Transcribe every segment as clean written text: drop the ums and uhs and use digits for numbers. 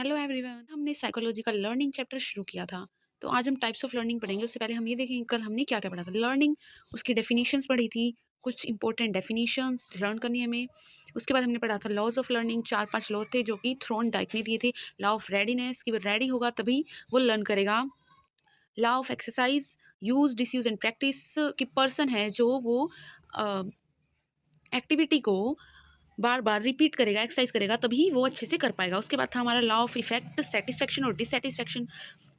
Hello everyone, हमने psychological learning chapter शुरू किया था। तो आज हम टाइप्स ऑफ लर्निंग पढ़ेंगे। उससे पहले हम ये देखेंगे कल हमने क्या क्या पढ़ा था। लर्निंग, उसकी डेफिनेशंस पढ़ी थी, कुछ इंपॉर्टेंट डेफिनेशंस लर्न करनी है हमें। उसके बाद हमने पढ़ा था लॉज ऑफ लर्निंग, 4-5 लॉ थे जो कि थ्रोन डाइक ने दिए थे। लॉ ऑफ रेडीनेस, कि वो रेडी होगा तभी वो लर्न करेगा। Law of exercise, use disuse and practice, कि पर्सन है जो वो एक्टिविटी को बार बार रिपीट करेगा, एक्सरसाइज करेगा तभी वो अच्छे से कर पाएगा। उसके बाद था हमारा लॉ ऑफ इफेक्ट, सेटिस्फेक्शन और डिससेटिस्फेक्शन।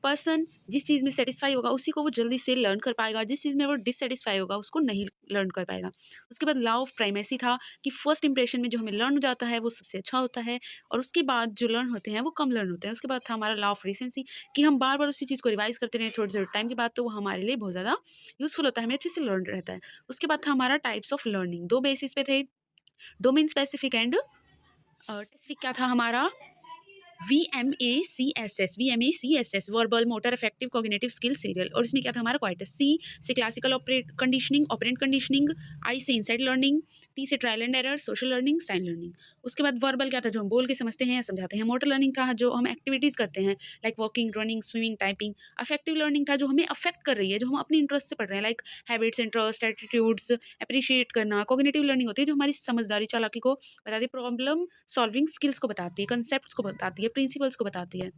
पर्सन जिस चीज़ में सेटिस्फाई होगा उसी को वो जल्दी से लर्न कर पाएगा, जिस चीज़ में वो डिससेटिस्फाई होगा उसको नहीं लर्न कर पाएगा। उसके बाद लॉ ऑफ प्राइमेसी था कि फर्स्ट इंप्रेशन में जो हमें लर्न हो जाता है वो सबसे अच्छा होता है, और उसके बाद जो लर्न होते हैं वो कम लर्न होते हैं। उसके बाद था हमारा लॉ ऑफ रिसेंसी, कि हम बार बार उसी चीज़ को रिवाइज करते रहें थोड़े थोड़े टाइम के बाद, तो वो हमारे लिए बहुत ज़्यादा यूजफुल होता है, हमें अच्छे से लर्न रहता है। उसके बाद था हमारा टाइप्स ऑफ लर्निंग, दो बेसिस पे थे, डोमेन स्पेसिफिक एंड स्पेसिफिक। क्या था हमारा V M A C S S verbal motor effective cognitive skill serial. और इसमें क्या था हमारा क्वाइटस। सी से classical operate conditioning, operant conditioning. I से इनसाइड लर्निंग। टी से trial and error, social learning, sign learning. उसके बाद वर्बल क्या था जो हम बोल के समझते हैं या समझाते हैं। मोटर लर्निंग था जो हम एक्टिविटीज करते हैं, like walking, running, swimming, typing. Affective learning था जो हमें अफेक्ट कर रही है, जो हम अपनी इंटरेस्ट से पढ़ रहे हैं, like habits, interest, attitudes, appreciate करना। कॉग्निटिव लर्निंग होती है जो हमारी समझदारी, चालाकी को बताती है, प्रॉब्लम सॉल्विंग स्किल्स को बताती है, कंसेप्ट्स को बताती है, प्रिंसिपल्स को बताती है।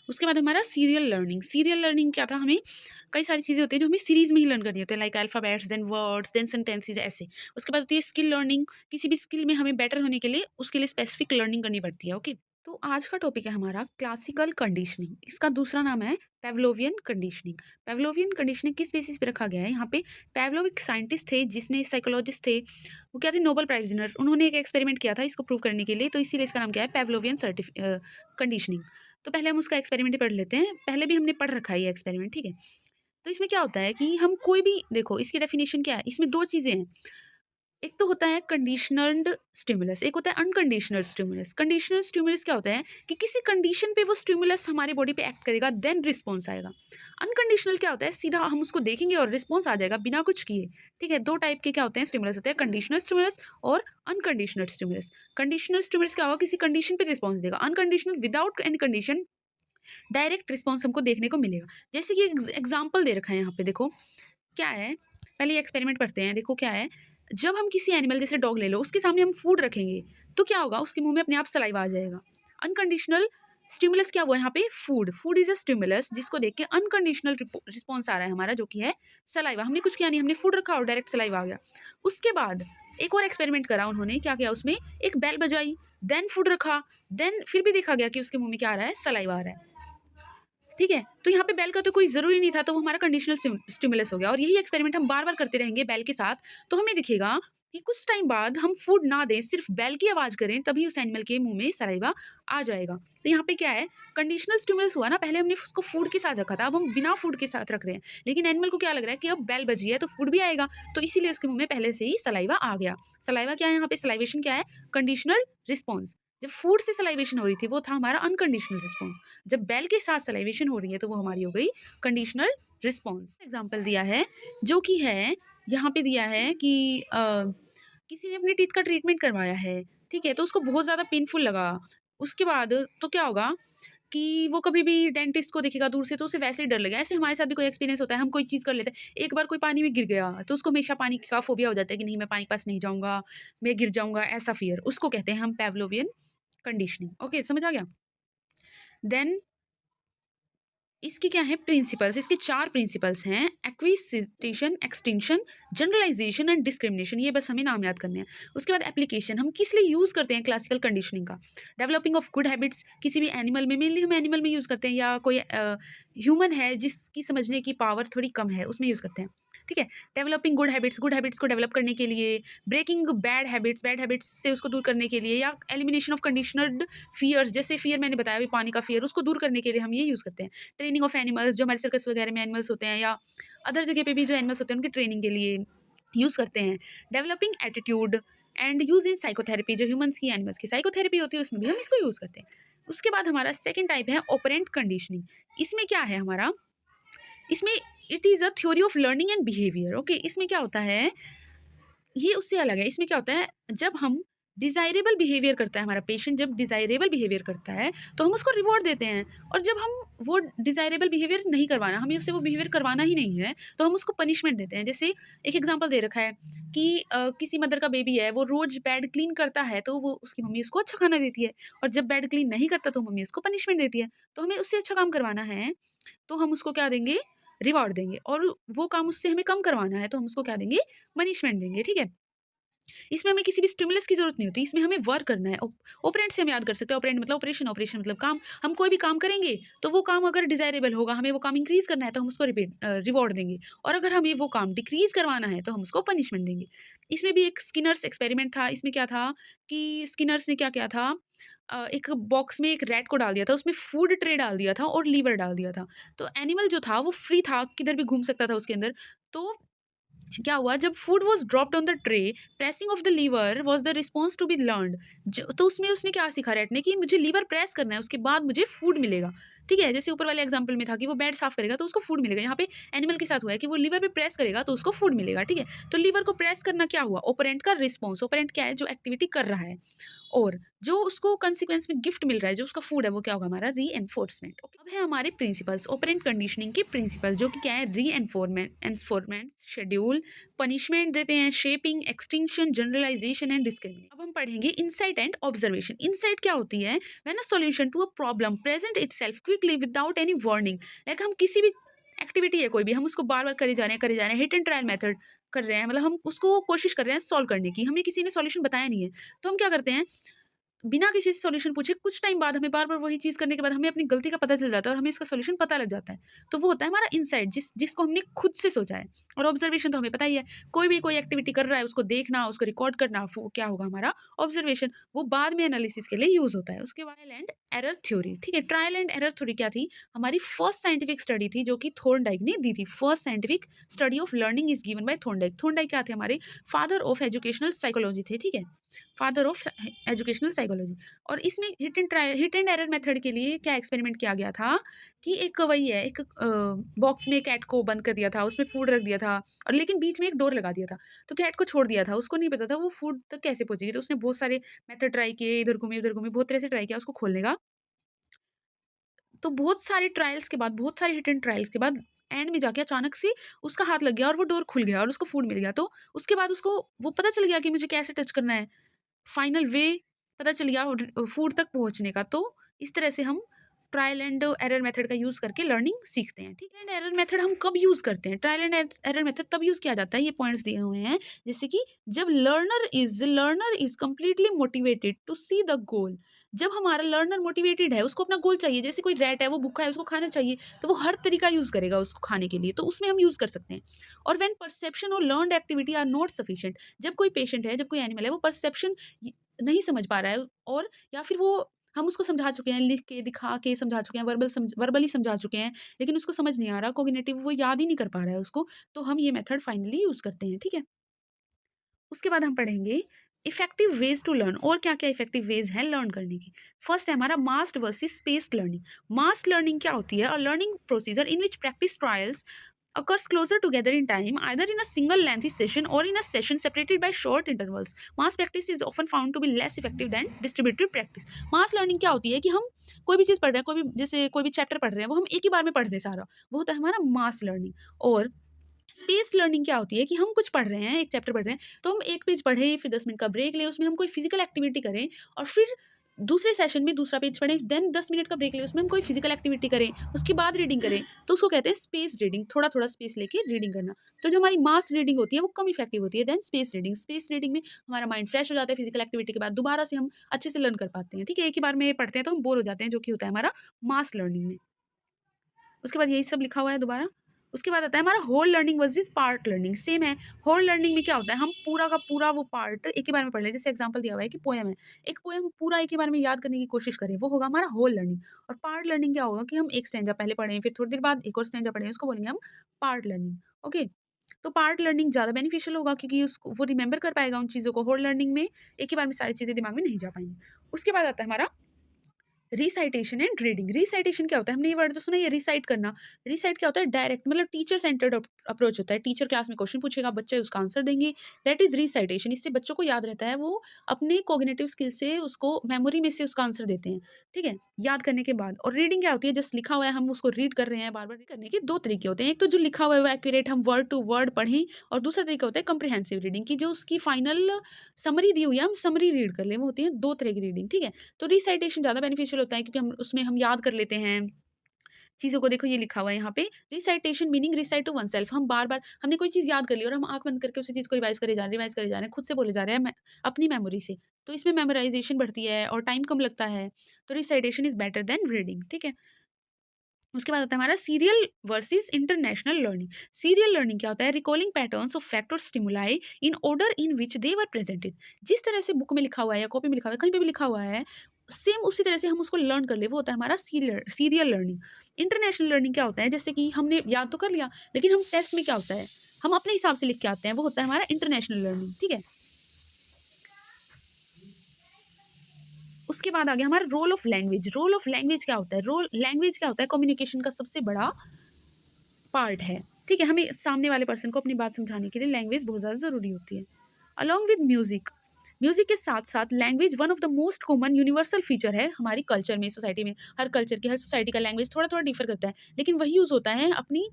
उसके बाद हमारा सीरियल लर्निंग। सीरियल लर्निंग क्या था, हमें कई सारी चीज़ें होती है जो हमें सीरीज में ही लर्न करनी होती है, like alphabets, then words, then sentences, ऐसे। उसके बाद होती है स्किल लर्निंग, किसी भी स्किल में हमें बेटर होने के लिए उसके लिए स्पेसिफिक लर्निंग करनी पड़ती है। ओके, तो आज का टॉपिक है हमारा क्लासिकल कंडीशनिंग। इसका दूसरा नाम है पेवलोवियन कंडीशनिंग। पेवलोवियन कंडीशनिंग किस बेसिस पे रखा गया है, यहाँ पे पेवलोव एक साइंटिस्ट थे, जिसने साइकोलॉजिस्ट थे, वो क्या थे, नोबेल प्राइज विनर। उन्होंने एक एक्सपेरिमेंट किया था इसको प्रूव करने के लिए, तो इसीलिए इसका नाम क्या है, पेवलोवियन कंडीशनिंग। तो पहले हम उसका एक्सपेरिमेंट ही पढ़ लेते हैं, पहले भी हमने पढ़ रखा है ये एक्सपेरिमेंट, ठीक है। तो इसमें क्या होता है कि हम कोई भी देखो, इसकी डेफिनेशन क्या है, इसमें दो चीज़ें हैं। एक तो होता है कंडीशनल्ड स्टिमुलस, एक होता है अनकंडीशनल स्टिमुलस। कंडीशनल स्टिमुलस क्या होता है कि किसी कंडीशन पे वो स्टिमुलस हमारे बॉडी पे एक्ट करेगा, देन रिस्पॉन्स आएगा। अनकंडीशनल क्या होता है, सीधा हम उसको देखेंगे और रिस्पॉन्स आ जाएगा बिना कुछ किए, ठीक है। दो टाइप के क्या होते हैं स्टिमुलस होते हैं, कंडीशनल स्टिमुलस और अनकंडीशनल स्टिमुलस। कंडीशनल स्टिमुलस क्या होगा, किसी कंडीशन पे रिस्पॉन्स देगा। Unconditional without any condition direct response हमको देखने को मिलेगा। जैसे कि एग्जाम्पल दे रखा है यहाँ पे, देखो क्या है। पहले ये एक्सपेरिमेंट पढ़ते हैं, देखो क्या है। जब हम किसी एनिमल, जैसे डॉग ले लो, उसके सामने हम फूड रखेंगे तो क्या होगा, उसके मुंह में अपने आप सलाइवा आ जाएगा। अनकंडीशनल स्टिमुलस क्या हुआ यहाँ पे, food. Food is a stimulus जिसको देख के अनकंडीशनल रिस्पॉन्स आ रहा है हमारा, जो कि है सलाइवा। हमने कुछ किया नहीं, हमने फूड रखा और डायरेक्ट सलाइवा आ गया। उसके बाद एक और एक्सपेरिमेंट करा उन्होंने, क्या किया, उसमें एक बेल बजाई, देन फूड रखा, देन फिर भी देखा गया कि उसके मुंह में क्या आ रहा है, सलाइवा आ रहा है, ठीक है। तो यहाँ पे बेल का तो कोई ज़रूरी नहीं था, तो वो हमारा कंडीशनल स्टिमुलस हो गया। और यही एक्सपेरिमेंट हम बार-बार करते रहेंगे बेल के साथ, तो हमें दिखेगा कि कुछ टाइम बाद हम फूड ना दें, सिर्फ बेल की आवाज़ करें, तभी उस एनिमल के मुँह में सलाइवा आ जाएगा। तो यहाँ पे क्या है, कंडीशनल स्टिमुलस हुआ ना, पहले हमने उसको फूड के साथ रखा था, अब हम बिना फूड के साथ रख रहे हैं। लेकिन एनिमल को क्या लग रहा है कि अब बेल बजी है तो फूड भी आएगा, तो इसीलिए उसके मुँह में पहले से ही सलाइवा आ गया। सलाइवा क्या है यहाँ पे, सलाइवेशन क्या है, कंडीशनल रिस्पॉन्स। जब फूड से सलाइवेशन हो रही थी वो था हमारा अनकंडीशनल रिस्पॉन्स। जब बेल के साथ सलाइवेशन हो रही है तो वो हमारी हो गई कंडीशनल रिस्पॉन्स। एग्जाम्पल दिया है, जो कि है यहाँ पे दिया है कि किसी ने अपने टीथ का ट्रीटमेंट करवाया है, ठीक है, तो उसको बहुत ज़्यादा पेनफुल लगा। उसके बाद तो क्या होगा कि वो कभी भी डेंटिस्ट को दिखेगा दूर से तो उसे वैसे ही डर लगेगा। ऐसे हमारे साथ भी कोई एक्सपीरियंस होता है, हम कोई चीज़ कर लेते हैं, एक बार कोई पानी में गिर गया तो उसको हमेशा पानी का फोबिया हो जाता है कि नहीं, मैं पानी के पास नहीं जाऊँगा, मैं गिर जाऊँगा, ऐसा फ़ियर, उसको कहते हैं हम पेवलोवियन कंडीशनिंग। ओके, समझ आ गया। देन इसके क्या है प्रिंसिपल्स, इसके 4 प्रिंसिपल्स हैं, acquisition, extinction, generalisation and discrimination. ये बस हमें नाम याद करने हैं। उसके बाद एप्लीकेशन, हम किस लिए यूज़ करते हैं क्लासिकल कंडीशनिंग का। डेवलपिंग ऑफ गुड हैबिट्स, किसी भी एनिमल में, मेनली हम एनिमल में यूज़ करते हैं, या कोई ह्यूमन है जिसकी समझने की पावर थोड़ी कम है, उसमें यूज़ करते हैं, ठीक है। डेवलपिंग गुड हैबिट्स को डेवलप करने के लिए, ब्रेकिंग बैड हैबिट्स से उसको दूर करने के लिए, या एलिमिनेशन ऑफ कंडीशनड फियर्स, जैसे फियर मैंने बताया अभी पानी का फियर, उसको दूर करने के लिए हम ये यूज़ करते हैं। ट्रेनिंग ऑफ एनिमल्स, जो हमारे सर्कस वगैरह में एनिमल्स होते हैं, या अदर जगह पे भी जो एनिमल्स होते हैं उनकी ट्रेनिंग के लिए यूज़ करते हैं। Developing attitude and use in psychotherapy, जो ह्यूमंस की एनिमल्स की साइकोथेरेपी होती है उसमें भी हम इसको यूज़ करते हैं। उसके बाद हमारा सेकंड टाइप है ऑपरेंट कंडीशनिंग। इसमें क्या है हमारा, इसमें it is a theory of learning and behaviour. Okay, इसमें क्या होता है, ये उससे अलग है। इसमें क्या होता है, जब हम डिज़ायरेबल बिहेवियर करता है हमारा पेशेंट, जब डिज़ायरेबल बिहेवियर करता है तो हम उसको रिवॉर्ड देते हैं, और जब हम वो डिज़ायरेबल बिहेवियर नहीं करवाना, हमें उससे वो बिहेवियर करवाना ही नहीं है, तो हम उसको पनिशमेंट देते हैं। जैसे एक एग्जांपल दे रखा है कि किसी मदर का बेबी है, वो रोज़ बेड क्लीन करता है, तो वो उसकी मम्मी उसको अच्छा खाना देती है, और जब बेड क्लीन नहीं करता तो मम्मी उसको पनिशमेंट देती है। तो हमें उससे अच्छा काम करवाना है, तो हम उसको क्या देंगे? रिवॉर्ड देंगे, और वो काम उससे हमें कम करवाना है, तो हम उसको क्या देंगे? पनिशमेंट देंगे, ठीक है? इसमें हमें किसी भी स्टिमुलस की ज़रूरत नहीं होती, इसमें हमें वर्क करना है। ऑपरेंट से हम याद कर सकते हैं, ऑपरेंट मतलब ऑपरेशन, ऑपरेशन मतलब काम। हम कोई भी काम करेंगे, तो वो काम अगर डिज़ायरेबल होगा, हमें वो काम इंक्रीज़ करना है, तो हम उसको रिवॉर्ड देंगे, और अगर हमें वो काम डिक्रीज़ करवाना है, तो हम उसको पनिशमेंट देंगे। इसमें भी एक स्किनर्स एक्सपेरिमेंट था, इसमें क्या था कि स्किनर्स ने क्या किया था, एक बॉक्स में एक रैट को डाल दिया था, उसमें फूड ट्रे डाल दिया था और लीवर डाल दिया था। तो एनिमल जो था वो फ्री था, किधर भी घूम सकता था उसके अंदर। तो क्या हुआ, जब food was dropped on the tray, pressing of the lever was the response to be learned. तो उसमें उसने क्या सीखा रैट ने, कि मुझे लीवर प्रेस करना है, उसके बाद मुझे फूड मिलेगा। ठीक है, जैसे ऊपर वाले एग्जांपल में था कि वो बेड साफ करेगा तो उसको फूड मिलेगा, यहाँ पे एनिमल के साथ हुआ है कि वो लीवर पे प्रेस करेगा तो उसको फूड मिलेगा। ठीक है, तो लीवर को प्रेस करना क्या हुआ? ओपरेंट का रिस्पॉन्स। ओपरेंट क्या है? जो एक्टिविटी कर रहा है, और जो उसको कंसिक्वेंस में गिफ्ट मिल रहा है, जो उसका फूड है, वो क्या होगा? हमारा रीएनफोर्समेंट। अब है हमारे प्रिंसिपल्स, ऑपरेंट कंडीशनिंग के प्रिंसिपल्स, जो कि क्या है? रीएनफोर्समेंट, एनफोर्समेंट, शेड्यूल, पनिशमेंट देते हैं, shaping, extinction, generalisation and discrimination. अब हम पढ़ेंगे इंसाइट एंड ऑब्जर्वेशन। इंसाइट क्या होती है? When a solution to a problem present itself quickly without any warning. Like हम किसी भी एक्टिविटी है कोई भी, हम उसको बार बार करे जा रहे हैं, करे जा रहे हैं, हिट एंड ट्रायल मेथड कर रहे हैं, मतलब हम उसको कोशिश कर रहे हैं सॉल्व करने की, हमें किसी ने सॉल्यूशन बताया नहीं है, तो हम क्या करते हैं? बिना किसी से सॉल्यूशन पूछे कुछ टाइम बाद हमें बार-बार वही चीज़ करने के बाद हमें अपनी गलती का पता चल जाता है, और हमें इसका सॉल्यूशन पता लग जाता है। तो वो होता है हमारा इनसाइट, जिसको हमने खुद से सोचा है। और ऑब्जर्वेशन तो हमें पता ही है, कोई भी कोई एक्टिविटी कर रहा है, उसको देखना, उसको रिकॉर्ड करना, वो क्या होगा? हमारा ऑब्जर्वेशन। वो बाद में एनालिसिस के लिए यूज़ होता है। उसके बाद ट्रायल एंड एरर थ्योरी, ठीक है? ट्रायल एंड एरर थ्योरी क्या थी? हमारी फर्स्ट साइंटिफिक स्टडी थी, जो कि थॉर्नडाइक ने दी थी। First scientific study of learning is given by Thorndike. Thorndike क्या थे? हमारे फादर ऑफ एजुकेशनल साइकोलॉजी थे, ठीक है? Father of educational psychology. और इसमें हिट एंड एरर मेथड के लिए क्या एक्सपेरिमेंट किया गया था, कि एक वही है, एक बॉक्स में कैट को बंद कर दिया था, उसमें फूड रख दिया था, और लेकिन बीच में एक डोर लगा दिया था। तो कैट को छोड़ दिया था, उसको नहीं पता था वो फूड तक कैसे पहुंचेगी, तो उसने बहुत सारे मेथड ट्राई किए, इधर घूमी उधर घूमी, बहुत तरह से ट्राई किया उसको खोलने का। तो बहुत सारे ट्रायल्स के बाद, बहुत सारे हिट एंड ट्रायल्स के बाद, एंड में जाके अचानक से उसका हाथ लग गया और वो डोर खुल गया और उसको फूड मिल गया। तो उसके बाद उसको वो पता चल गया कि मुझे कैसे टच करना है, फाइनल वे पता चल गया फूड तक पहुँचने का। तो इस तरह से हम ट्रायल एंड एरर मेथड का यूज़ करके लर्निंग सीखते हैं, ठीक है? एंड एरर मेथड हम कब यूज़ करते हैं? ट्रायल एंड एरर मेथड तब यूज़ किया जाता है, ये पॉइंट्स दिए हुए हैं, जैसे कि जब learner is completely motivated to see the goal. जब हमारा लर्नर मोटिवेटेड है, उसको अपना गोल चाहिए, जैसे कोई रैट है, वो भूखा है, उसको खाना चाहिए, तो वो हर तरीका यूज़ करेगा उसको खाने के लिए, तो उसमें हम यूज़ कर सकते हैं। और व्हेन परसेप्शन और learned activity are not sufficient, जब कोई पेशेंट है, जब कोई एनिमल है, वो परसेप्शन नहीं समझ पा रहा है, और या फिर वो हम उसको समझा चुके हैं, लिख के, दिखा के समझा चुके हैं, वर्बली समझा चुके हैं, लेकिन उसको समझ नहीं आ रहा, कॉग्निटिव वो याद ही नहीं कर पा रहा है उसको, तो हम ये मेथड फाइनली यूज़ करते हैं, ठीक है? उसके बाद हम पढ़ेंगे इफेक्टिव वेज टू लर्न, और क्या क्या इफेक्टिव वेज हैं लर्न करने की। फर्स्ट है हमारा massed versus spaced learning. Massed learning क्या होती है? A learning procedure in which practice trials occurs closer together in time, either in a single lengthy session or in a session separated by short intervals. Mass practice is often found to be less effective than distributed practice. Mass learning क्या होती है? कि हम कोई भी चीज़ पढ़ रहे हैं, कोई भी, जैसे कोई भी चैप्टर पढ़ रहे हैं, वो हम एक ही बार में पढ़ दें सारा, वो होता है हमारा मास लर्निंग। और स्पेस लर्निंग क्या होती है? कि हम कुछ पढ़ रहे हैं, एक चैप्टर पढ़ रहे हैं, तो हम एक पेज पढ़ें, फिर 10 मिनट का ब्रेक लें, उसमें हम कोई फिजिकल एक्टिविटी करें, और फिर दूसरे सेशन में दूसरा पेज पढ़ें, देन 10 मिनट का ब्रेक लें, उसमें हम कोई फिजिकल एक्टिविटी करें, उसके बाद रीडिंग करें, तो उसको कहते हैं स्पेस रीडिंग। थोड़ा थोड़ा स्पेस लेके रीडिंग करना। तो जो हमारी मास रीडिंग होती है वो कम इफेक्टिव होती है then space reading. Space reading में हमारा माइंड फ्रेश हो जाता है, फिजिकल एक्टिविटी के बाद दोबारा से हम अच्छे से लर्न कर पाते हैं, ठीक है? एक ही बार में पढ़ते हैं तो हम बोर हो जाते हैं, जो कि होता है हमारा मास लर्निंग में। उसके बाद यही सब लिखा हुआ है दोबारा। उसके बाद आता है हमारा whole learning versus part learning. Same है, होल लर्निंग में क्या होता है? हम पूरा का पूरा वो पार्ट एक ही बार में पढ़ लें। जैसे एग्जांपल दिया हुआ है कि पोएम है, एक पोएम पूरा एक ही बार में याद करने की कोशिश करें, वो होगा हमारा होल लर्निंग। और पार्ट लर्निंग क्या होगा? कि हम एक स्टैंजा पहले पढ़ें, फिर थोड़ी देर बाद एक और स्टैंजा पढ़ें, उसको बोलेंगे हम पार्ट लर्निंग। ओके, तो पार्ट लर्निंग ज़्यादा बेनिफिशियल होगा, क्योंकि उसको वो रिमेंबर कर पाएगा उन चीज़ों को। होल लर्निंग में एक ही बार में सारी चीज़ें दिमाग में नहीं जा पाएंगी। उसके बाद आता है हमारा रिसाइटेशन एंड रीडिंग। रिसाइटेशन क्या होता है? हमने ये वर्ड तो सुना ही है, रिसाइट करना। रिसाइट क्या होता है? डायरेक्ट, मतलब टीचर सेंटर्ड अप्रोच होता है। टीचर क्लास में क्वेश्चन पूछेगा, बच्चे उसका आंसर देंगे, दैट इज़ रिसाइटेशन। इससे बच्चों को याद रहता है, वो अपने कॉग्निटिव स्किल से उसको मेमोरी में से उसका आंसर देते हैं, ठीक है? याद करने के बाद। और रीडिंग क्या होती है, जस्ट लिखा हुआ है हम उसको रीड कर रहे हैं, बार-बार रीड करने के 2 तरीके होते हैं। एक तो जो लिखा हुआ है वो एक्यूरेट हम वर्ड टू वर्ड पढ़ें, और दूसरा तरीका होता है कॉम्प्रिहेंसिव रीडिंग की जो उसकी फाइनल समरी दी हुई है, हम समरी रीड कर लें, वो होती है 2 तरह की रीडिंग, ठीक है? तो रिसाइटेशन ज़्यादा बेनिफिशियल होता है क्योंकि हम उसमें हम याद कर लेते हैं चीज़ों को। देखो ये लिखा हुआ है यहाँ पे, recitation meaning recite to oneself. हम बार-बार हमने कोई चीज़ याद कर ली और हम आँख बंद करके उसी चीज़ को रिवाइज़ करे जा रहे हैं, खुद से बोले जा रहे हैं अपनी मेमोरी से। तो इसमें मेमोराइज़ेशन बढ़ती है और टाइम कम लगता है। तो recitation is better than reading, ठीक है? उसके बाद आता है हमारा serial versus international learning. Serial learning क्या होता है, रिकॉलिंग पैटर्न्स ऑफ फैक्ट और stimuli in order in which they were presented. जिस तरह से बुक में लिखा हुआ है या कॉपी में लिखा हुआ है, कहीं पे भी लिखा हुआ है, सेम उसी तरह से हम उसको लर्न कर ले, वो होता है हमारा सीरियल लर्निंग। इंटरनेशनल लर्निंग क्या होता है, जैसे कि हमने याद तो कर लिया, लेकिन हम टेस्ट में क्या होता है, हम अपने हिसाब से लिख के आते हैं, वो होता है हमारा इंटरनेशनल लर्निंग, ठीक है? उसके बाद आ गया हमारा role of language. Role of language क्या होता है, रोल लैंग्वेज क्या होता है, कम्युनिकेशन का सबसे बड़ा पार्ट है, ठीक है? हमें सामने वाले पर्सन को अपनी बात समझाने के लिए लैंग्वेज बहुत ज़्यादा ज़रूरी होती है। अलॉन्ग विद म्यूज़िक, म्यूज़िक के साथ-साथ language one of the most common universal feature है हमारी कल्चर में, सोसाइटी में। हर कल्चर की, हर सोसाइटी का लैंग्वेज थोड़ा-थोड़ा डिफ़र करता है, लेकिन वही यूज़ होता है अपनी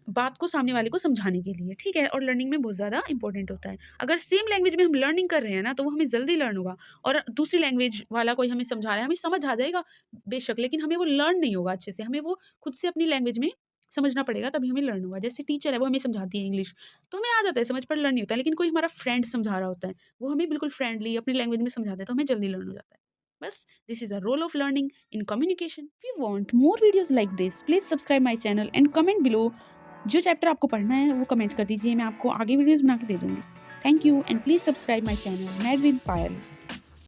बात को सामने वाले को समझाने के लिए, ठीक है? और लर्निंग में बहुत ज़्यादा इंपॉर्टेंट होता है। अगर सेम लैंग्वेज में हम लर्निंग कर रहे हैं ना, तो वो हमें जल्दी लर्न होगा, और दूसरी लैंग्वेज वाला कोई हमें समझा रहा है, हमें समझ आ जाएगा बेशक, लेकिन हमें वो लर्न नहीं होगा अच्छे से। हमें वो खुद से अपनी लैंग्वेज में समझना पड़ेगा, तभी हमें लर्न होगा। जैसे टीचर है, वो हमें समझाती है इंग्लिश, तो हमें आ जाता है समझ, पर लर्न नहीं होता है। लेकिन कोई हमारा फ्रेंड समझा रहा होता है, वो हमें बिल्कुल फ्रेंडली अपनी लैंग्वेज में समझाता है, तो हमें जल्दी लर्न हो जाता है। बस, this is a role of learning in communication. If you want more videos like this, please subscribe my channel and comment below. जो चैप्टर आपको पढ़ना है वो कमेंट कर दीजिए, मैं आपको आगे वीडियोज़ बना के दे दूँगी। Thank you and please subscribe my channel mad with Payal.